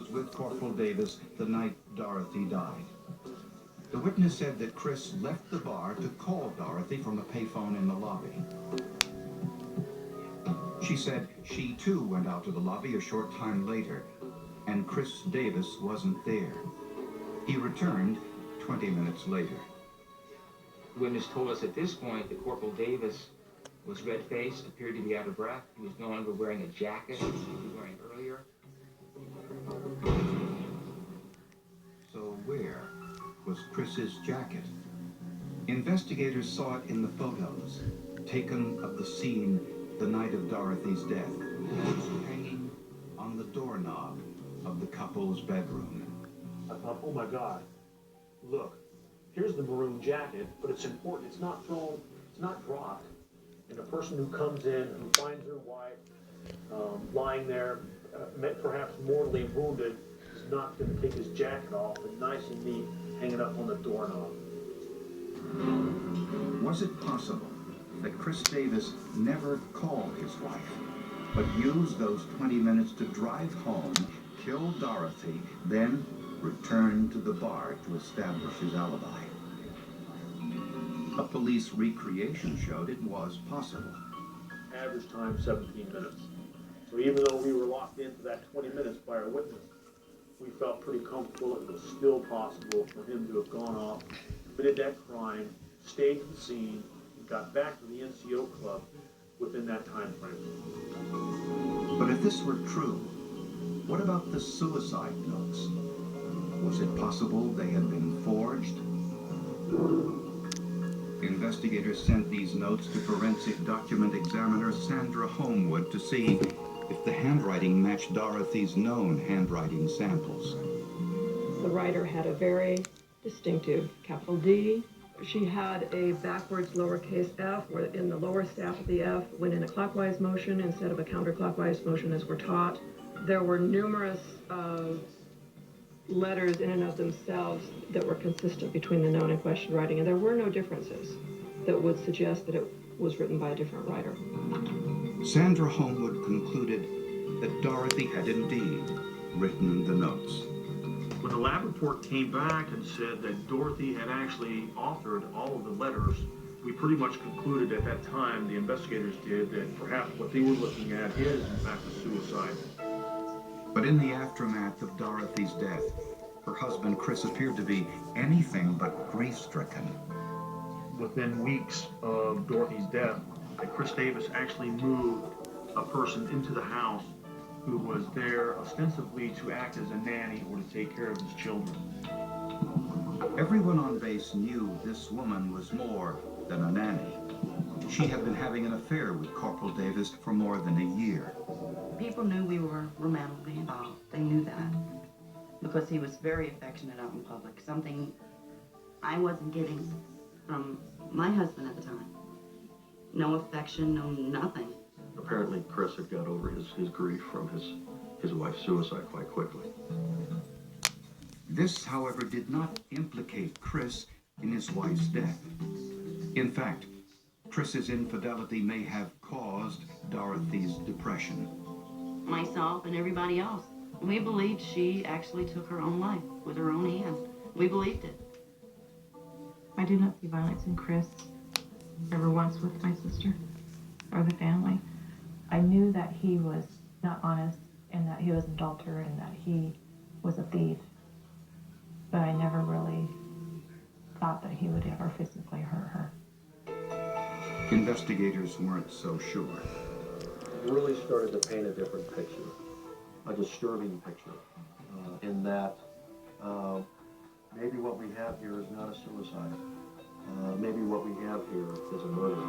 was with Corporal Davis the night Dorothy died. The witness said that Chris left the bar to call Dorothy from a payphone in the lobby. She said she too went out to the lobby a short time later, and Chris Davis wasn't there. He returned 20 minutes later. The witness told us at this point that Corporal Davis was red-faced, appeared to be out of breath. He was no longer wearing a jacket he was wearing earlier. So where was Chris's jacket? Investigators saw it in the photos taken of the scene the night of Dorothy's death. It was hanging on the doorknob of the couple's bedroom. I thought, oh my God, look, here's the maroon jacket, but it's important, it's not thrown, it's not dropped. And a person who comes in, who finds their wife lying there, perhaps mortally wounded, is not going to take his jacket off and nice and neat, hanging up on the doorknob. Was it possible that Chris Davis never called his wife, but used those 20 minutes to drive home, kill Dorothy, then return to the bar to establish his alibi? A police recreation showed it was possible. Average time 17 minutes. So even though we were locked into that 20 minutes by our witness, we felt pretty comfortable it was still possible for him to have gone off, committed that crime, stayed at the scene, and got back to the NCO club within that time frame. But if this were true, what about the suicide notes? Was it possible they had been forged? Investigators sent these notes to forensic document examiner Sandra Homewood to see if the handwriting matched Dorothy's known handwriting samples. The writer had a very distinctive capital D. She had a backwards lowercase f, where in the lower staff of the F went in a clockwise motion instead of a counterclockwise motion as we're taught. There were numerous letters in and of themselves that were consistent between the known and questioned writing, and there were no differences that would suggest that it was written by a different writer. Sandra Homewood concluded that Dorothy had indeed written the notes. When the lab report came back and said that Dorothy had actually authored all of the letters, we pretty much concluded at that time, the investigators did, that perhaps what they were looking at is in fact a suicide. But in the aftermath of Dorothy's death, her husband Chris appeared to be anything but grief-stricken. Within weeks of Dorothy's death, Chris Davis actually moved a person into the house who was there ostensibly to act as a nanny or to take care of his children. Everyone on base knew this woman was more than a nanny. She had been having an affair with Corporal Davis for more than a year. People knew we were romantically involved. They knew that because he was very affectionate out in public, something I wasn't getting from my husband at the time. No affection, no nothing. Apparently Chris had got over his grief from his wife's suicide quite quickly. This, however, did not implicate Chris in his wife's death. In fact, Chris's infidelity may have caused Dorothy's depression. Myself and everybody else, we believed she actually took her own life with her own hand. We believed it. I did not see violence in Chris ever once with my sister or the family. I knew that he was not honest and that he was an adulterer and that he was a thief. But I never really thought that he would ever physically hurt her. Investigators weren't so sure. It really started to paint a different picture, a disturbing picture, in that maybe what we have here is not a suicide. Maybe what we have here is a murder.